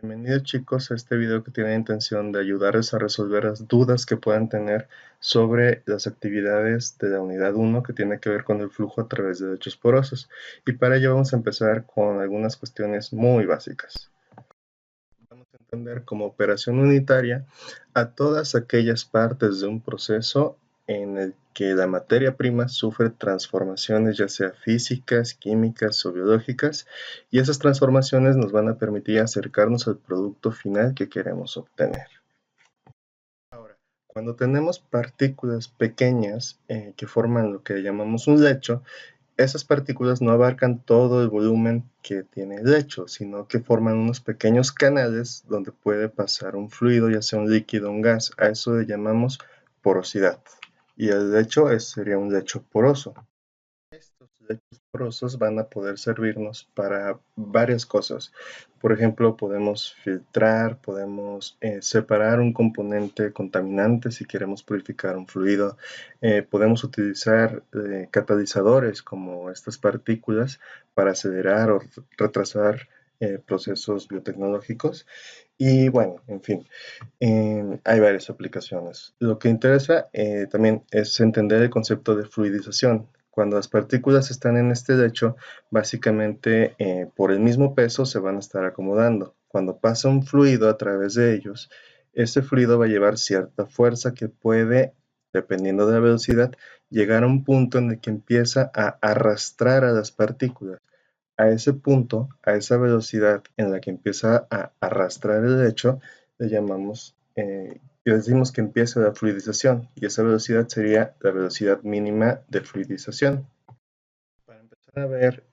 Bienvenidos chicos a este video que tiene la intención de ayudarles a resolver las dudas que puedan tener sobre las actividades de la unidad 1 que tiene que ver con el flujo a través de lechos porosos. Y para ello vamos a empezar con algunas cuestiones muy básicas. Vamos a entender como operación unitaria a todas aquellas partes de un proceso en el que la materia prima sufre transformaciones ya sea físicas, químicas o biológicas, y esas transformaciones nos van a permitir acercarnos al producto final que queremos obtener. Ahora, cuando tenemos partículas pequeñas que forman lo que llamamos un lecho, esas partículas no abarcan todo el volumen que tiene el lecho, sino que forman unos pequeños canales donde puede pasar un fluido, ya sea un líquido o un gas. A eso le llamamos porosidad. Y el lecho sería un lecho poroso. Estos lechos porosos van a poder servirnos para varias cosas. Por ejemplo, podemos filtrar, podemos separar un componente contaminante si queremos purificar un fluido. Podemos utilizar catalizadores como estas partículas para acelerar o retrasar procesos biotecnológicos. Y bueno, en fin, hay varias aplicaciones. Lo que interesa también es entender el concepto de fluidización. Cuando las partículas están en este lecho, básicamente por el mismo peso se van a estar acomodando. Cuando pasa un fluido a través de ellos, ese fluido va a llevar cierta fuerza que puede, dependiendo de la velocidad, llegar a un punto en el que empieza a arrastrar a las partículas. A ese punto, a esa velocidad en la que empieza a arrastrar el lecho, le llamamos, y decimos que empieza la fluidización, y esa velocidad sería la velocidad mínima de fluidización. Para empezar a ver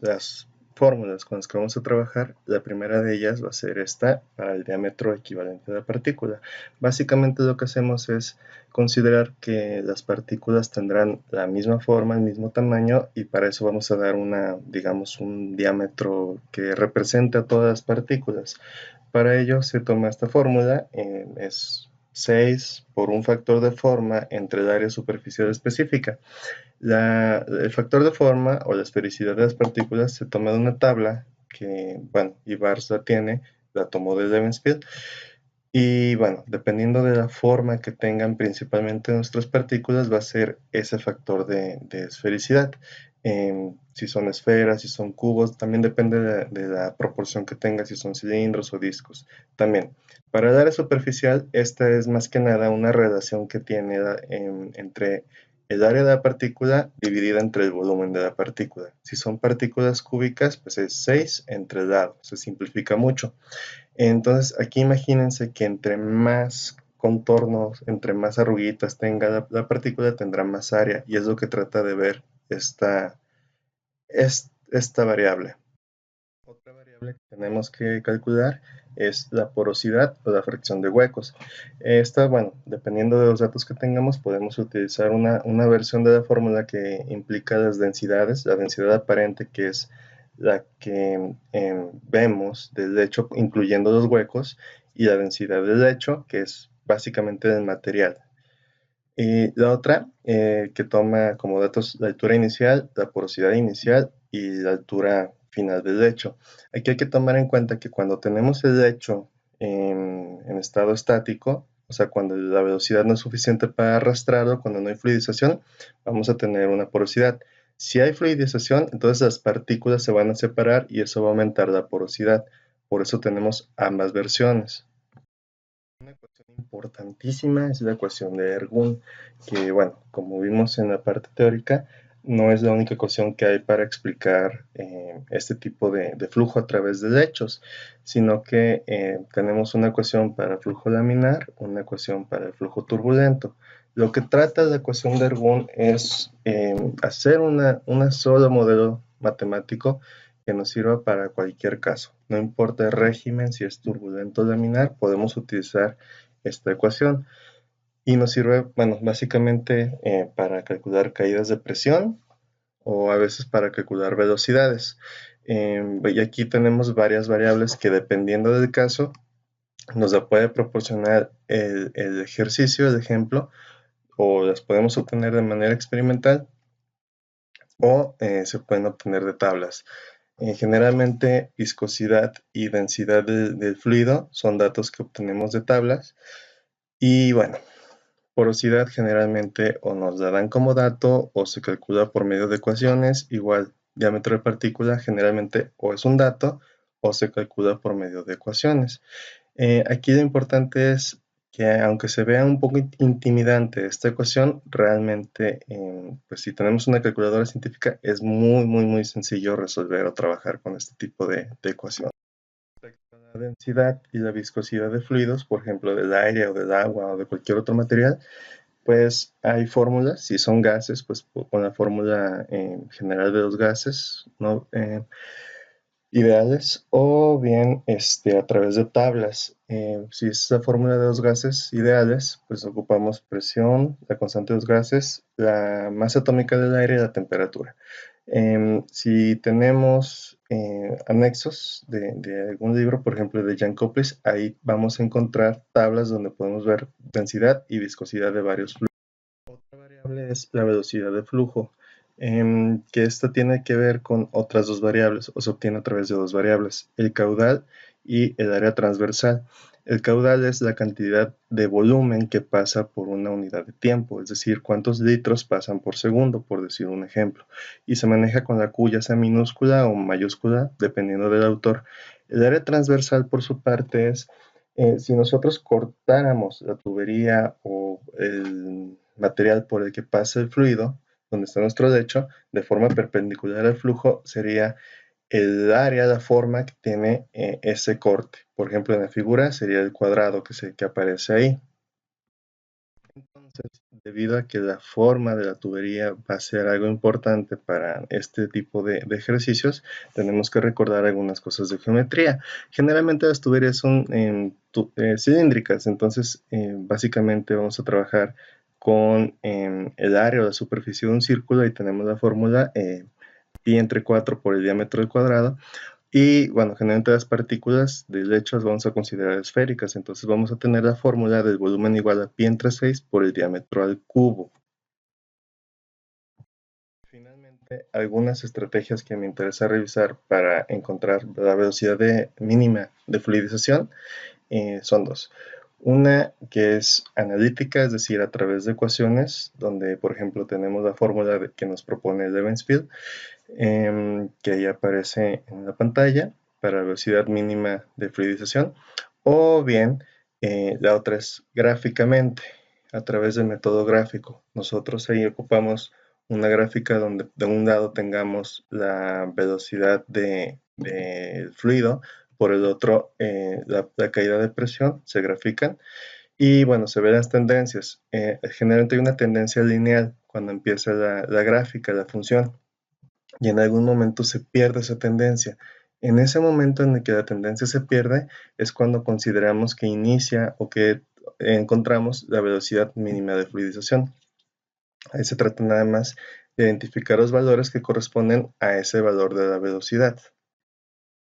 las fórmulas con las que vamos a trabajar, la primera de ellas va a ser esta para el diámetro equivalente de la partícula. Básicamente lo que hacemos es considerar que las partículas tendrán la misma forma, el mismo tamaño, y para eso vamos a dar digamos, un diámetro que represente a todas las partículas. Para ello se toma esta fórmula, es 6 por un factor de forma entre el área superficial específica. El factor de forma o la esfericidad de las partículas se toma de una tabla que, bueno, Ibarz la tiene, la tomó de Levenspiel, y bueno, dependiendo de la forma que tengan principalmente nuestras partículas, va a ser ese factor de esfericidad. Si son esferas, si son cubos, también depende de la proporción que tenga, si son cilindros o discos. También, para el área superficial, esta es más que nada una relación que tiene entre el área de la partícula dividida entre el volumen de la partícula. Si son partículas cúbicas, pues es 6 entre el lado, se simplifica mucho. Entonces, aquí imagínense que entre más contornos, entre más arruguitas tenga la partícula, tendrá más área, y es lo que trata de ver esta variable. Otra variable que tenemos que calcular es la porosidad o la fracción de huecos. Esta, bueno, dependiendo de los datos que tengamos, podemos utilizar una versión de la fórmula que implica las densidades, la densidad aparente, que es la que vemos del lecho, incluyendo los huecos, y la densidad del lecho, que es básicamente del material. Y la otra, que toma como datos la altura inicial, la porosidad inicial y la altura final del lecho. Aquí hay que tomar en cuenta que cuando tenemos el lecho en estado estático, o sea, cuando la velocidad no es suficiente para arrastrarlo, cuando no hay fluidización, vamos a tener una porosidad. Si hay fluidización, entonces las partículas se van a separar y eso va a aumentar la porosidad. Por eso tenemos ambas versiones. Una ecuación importantísima es la ecuación de Ergun, que bueno, como vimos en la parte teórica, no es la única ecuación que hay para explicar este tipo de flujo a través de lechos, sino que tenemos una ecuación para el flujo laminar, una ecuación para el flujo turbulento. Lo que trata la ecuación de Ergun es hacer un solo modelo matemático que nos sirva para cualquier caso. No importa el régimen, si es turbulento o laminar, podemos utilizar esta ecuación. Y nos sirve, bueno, básicamente para calcular caídas de presión o a veces para calcular velocidades. Y aquí tenemos varias variables que dependiendo del caso nos la puede proporcionar el ejercicio, el ejemplo, o las podemos obtener de manera experimental o se pueden obtener de tablas. Generalmente viscosidad y densidad del fluido son datos que obtenemos de tablas y bueno, porosidad generalmente o nos la dan como dato o se calcula por medio de ecuaciones, igual diámetro de partícula generalmente o es un dato o se calcula por medio de ecuaciones. Aquí lo importante es que aunque se vea un poco intimidante esta ecuación, realmente, pues si tenemos una calculadora científica, es muy sencillo resolver o trabajar con este tipo de ecuación. Respecto a la densidad y la viscosidad de fluidos, por ejemplo, del aire o del agua o de cualquier otro material, pues hay fórmulas. Si son gases, pues con la fórmula general de los gases, ¿no? Ideales, o bien a través de tablas. Si es la fórmula de los gases ideales, pues ocupamos presión, la constante de los gases, la masa atómica del aire y la temperatura. Si tenemos anexos de algún libro, por ejemplo de Jan Koplis, ahí vamos a encontrar tablas donde podemos ver densidad y viscosidad de varios fluidos. Otra variable es la velocidad de flujo, que esta tiene que ver con otras dos variables, o se obtiene a través de dos variables, el caudal y el área transversal. El caudal es la cantidad de volumen que pasa por una unidad de tiempo, es decir, cuántos litros pasan por segundo, por decir un ejemplo, y se maneja con la Q ya sea minúscula o mayúscula, dependiendo del autor. El área transversal, por su parte, es si nosotros cortáramos la tubería o el material por el que pasa el fluido, donde está nuestro lecho, de forma perpendicular al flujo, sería el área, la forma que tiene ese corte. Por ejemplo, en la figura sería el cuadrado que aparece ahí. Entonces, debido a que la forma de la tubería va a ser algo importante para este tipo de ejercicios, tenemos que recordar algunas cosas de geometría. Generalmente las tuberías son cilíndricas, entonces básicamente vamos a trabajar con el área o la superficie de un círculo y tenemos la fórmula pi entre 4 por el diámetro del cuadrado. Y bueno, generalmente las partículas del lecho las vamos a considerar esféricas, entonces vamos a tener la fórmula del volumen igual a pi entre 6 por el diámetro al cubo. Finalmente, algunas estrategias que me interesa revisar para encontrar la velocidad mínima de fluidización son dos. Una que es analítica, es decir, a través de ecuaciones, donde por ejemplo tenemos la fórmula que nos propone Levenspiel, que ahí aparece en la pantalla para la velocidad mínima de fluidización, o bien la otra es gráficamente, a través del método gráfico. Nosotros ahí ocupamos una gráfica donde de un lado tengamos la velocidad del fluido, por el otro la caída de presión, se grafican, y bueno, se ven las tendencias. Generalmente hay una tendencia lineal cuando empieza la gráfica, la función, y en algún momento se pierde esa tendencia. En ese momento en el que la tendencia se pierde es cuando consideramos que inicia o que encontramos la velocidad mínima de fluidización. Ahí se trata nada más de identificar los valores que corresponden a ese valor de la velocidad.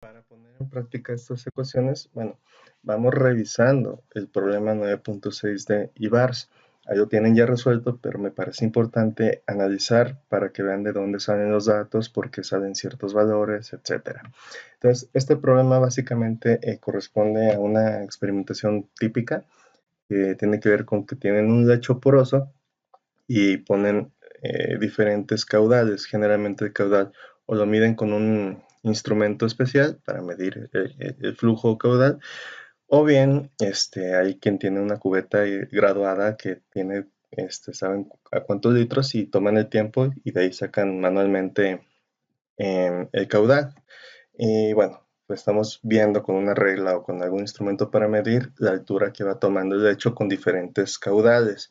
Para poner en práctica estas ecuaciones, bueno, vamos revisando el problema 9.6 de Ibars. Ahí lo tienen ya resuelto, pero me parece importante analizar para que vean de dónde salen los datos, por qué salen ciertos valores, etc. Entonces, este problema básicamente corresponde a una experimentación típica que tiene que ver con que tienen un lecho poroso y ponen diferentes caudales. Generalmente el caudal o lo miden con un instrumento especial para medir el flujo caudal, o bien hay quien tiene una cubeta graduada que tiene, saben a cuántos litros y toman el tiempo y de ahí sacan manualmente el caudal. Y bueno, pues estamos viendo con una regla o con algún instrumento para medir la altura que va tomando el lecho con diferentes caudales.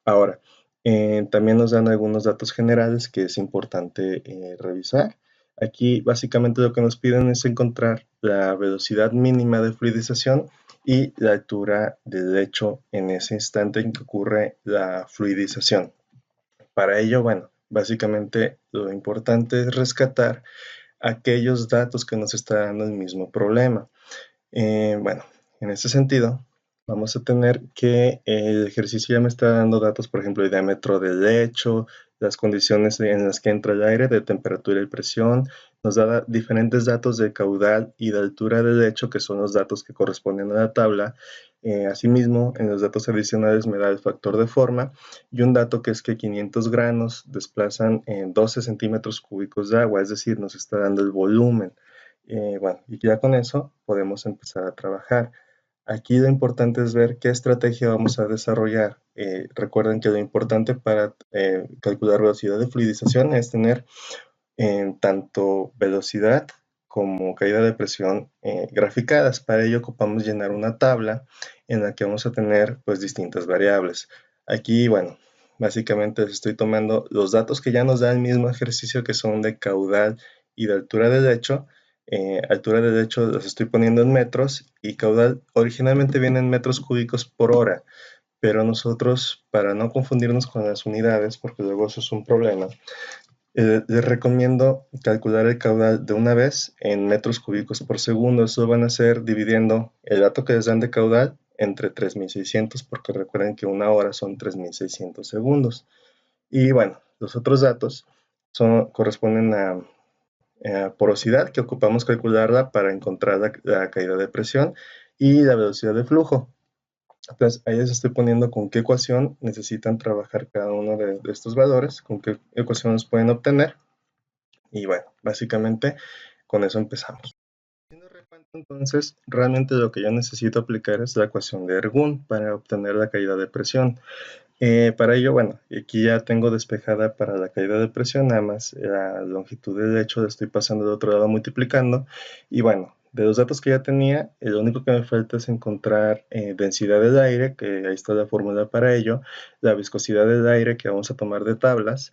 Ahora, también nos dan algunos datos generales que es importante revisar. Aquí básicamente lo que nos piden es encontrar la velocidad mínima de fluidización y la altura del lecho en ese instante en que ocurre la fluidización. Para ello, bueno, básicamente lo importante es rescatar aquellos datos que nos está dando el mismo problema. Bueno, en ese sentido, vamos a tener que el ejercicio ya me está dando datos, por ejemplo, el diámetro del lecho, las condiciones en las que entra el aire, de temperatura y presión, nos da diferentes datos de caudal y de altura de lecho, que son los datos que corresponden a la tabla. Asimismo, en los datos adicionales me da el factor de forma y un dato que es que 500 granos desplazan 12 centímetros cúbicos de agua, es decir, nos está dando el volumen. Bueno, y ya con eso podemos empezar a trabajar. Aquí lo importante es ver qué estrategia vamos a desarrollar. Recuerden que lo importante para calcular velocidad de fluidización es tener tanto velocidad como caída de presión graficadas. Para ello ocupamos llenar una tabla en la que vamos a tener pues distintas variables. Aquí, bueno, básicamente estoy tomando los datos que ya nos da el mismo ejercicio, que son de caudal y de altura de lecho. Altura de lecho los estoy poniendo en metros y caudal originalmente viene en metros cúbicos por hora, pero nosotros, para no confundirnos con las unidades, porque luego eso es un problema, les recomiendo calcular el caudal de una vez en metros cúbicos por segundo. Eso van a hacer dividiendo el dato que les dan de caudal entre 3600, porque recuerden que una hora son 3600 segundos. Y bueno, los otros datos corresponden a porosidad, que ocupamos calcularla para encontrar la caída de presión, y la velocidad de flujo. Entonces, ahí les estoy poniendo con qué ecuación necesitan trabajar cada uno de estos valores, con qué ecuación los pueden obtener. Y bueno, básicamente con eso empezamos. Haciendo recuento, entonces, realmente lo que yo necesito aplicar es la ecuación de Ergun para obtener la caída de presión. Para ello, bueno, aquí ya tengo despejada para la caída de presión, nada más la longitud del lecho la estoy pasando de otro lado multiplicando. Y bueno, de los datos que ya tenía, lo único que me falta es encontrar densidad del aire, que ahí está la fórmula para ello, la viscosidad del aire, que vamos a tomar de tablas,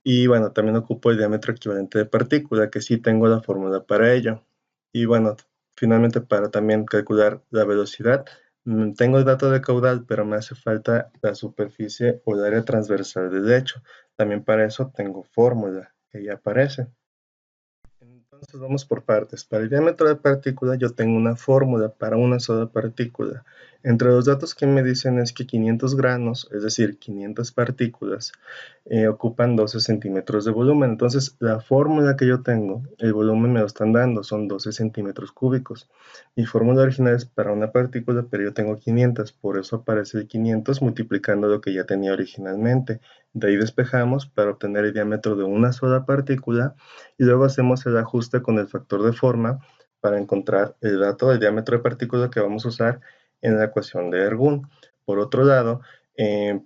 y bueno, también ocupo el diámetro equivalente de partícula, que sí tengo la fórmula para ello. Y bueno, finalmente para también calcular la velocidad, tengo el dato de caudal, pero me hace falta la superficie o el área transversal del lecho. También para eso tengo fórmula, que ya aparece. Entonces vamos por partes. Para el diámetro de partícula yo tengo una fórmula para una sola partícula. Entre los datos que me dicen es que 500 granos, es decir, 500 partículas, ocupan 12 centímetros de volumen. Entonces la fórmula que yo tengo, el volumen me lo están dando, son 12 centímetros cúbicos. Mi fórmula original es para una partícula, pero yo tengo 500, por eso aparece el 500 multiplicando lo que ya tenía originalmente. De ahí despejamos para obtener el diámetro de una sola partícula y luego hacemos el ajuste con el factor de forma para encontrar el dato del diámetro de partícula que vamos a usar en la ecuación de Ergun. Por otro lado,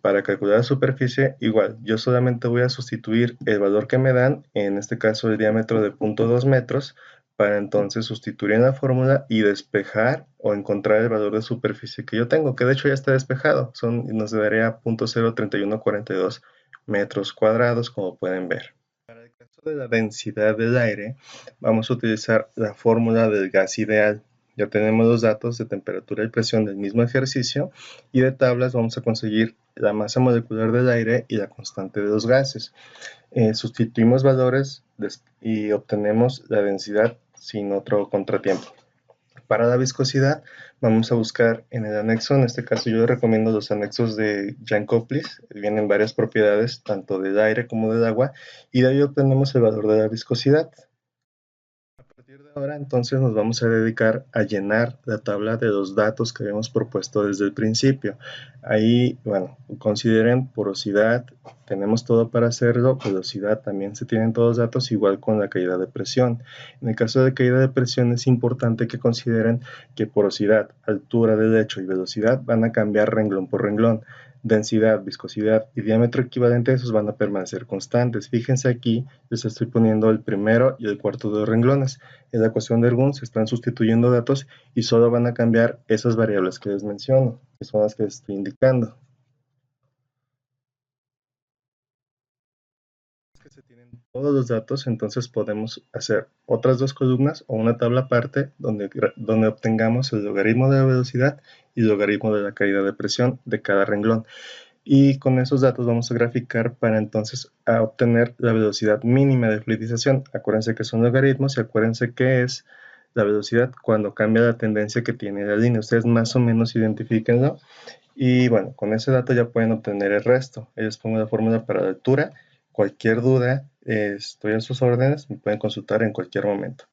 para calcular la superficie, igual, yo solamente voy a sustituir el valor que me dan, en este caso el diámetro de 0.2 metros, para entonces sustituir en la fórmula y despejar o encontrar el valor de superficie que yo tengo, que de hecho ya está despejado, nos daría 0.03142 metros cuadrados, como pueden ver. Para el caso de la densidad del aire, vamos a utilizar la fórmula del gas ideal. Ya tenemos los datos de temperatura y presión del mismo ejercicio, y de tablas vamos a conseguir la masa molecular del aire y la constante de los gases. Sustituimos valores y obtenemos la densidad sin otro contratiempo. Para la viscosidad vamos a buscar en el anexo, en este caso yo les recomiendo los anexos de Jankoplis, vienen varias propiedades tanto del aire como del agua, y de ahí obtenemos el valor de la viscosidad. A partir de ahora entonces nos vamos a dedicar a llenar la tabla de los datos que habíamos propuesto desde el principio. Ahí, bueno, consideren porosidad, tenemos todo para hacerlo, velocidad también se tienen todos los datos, igual con la caída de presión. En el caso de caída de presión es importante que consideren que porosidad, altura del lecho y velocidad van a cambiar renglón por renglón. Densidad, viscosidad y diámetro equivalente, esos van a permanecer constantes. Fíjense aquí, les estoy poniendo el primero y el cuarto de los renglones. En la ecuación de Ergun se están sustituyendo datos y solo van a cambiar esas variables que les menciono, que son las que les estoy indicando. Que se tienen todos los datos, entonces podemos hacer otras dos columnas o una tabla aparte donde obtengamos el logaritmo de la velocidad y el logaritmo de la caída de presión de cada renglón. Y con esos datos vamos a graficar para entonces obtener la velocidad mínima de fluidización. Acuérdense que son logaritmos y acuérdense que es la velocidad cuando cambia la tendencia que tiene la línea. Ustedes más o menos identifíquenlo. Y bueno, con ese dato ya pueden obtener el resto. Les pongo la fórmula para la altura. Cualquier duda, estoy a sus órdenes, me pueden consultar en cualquier momento.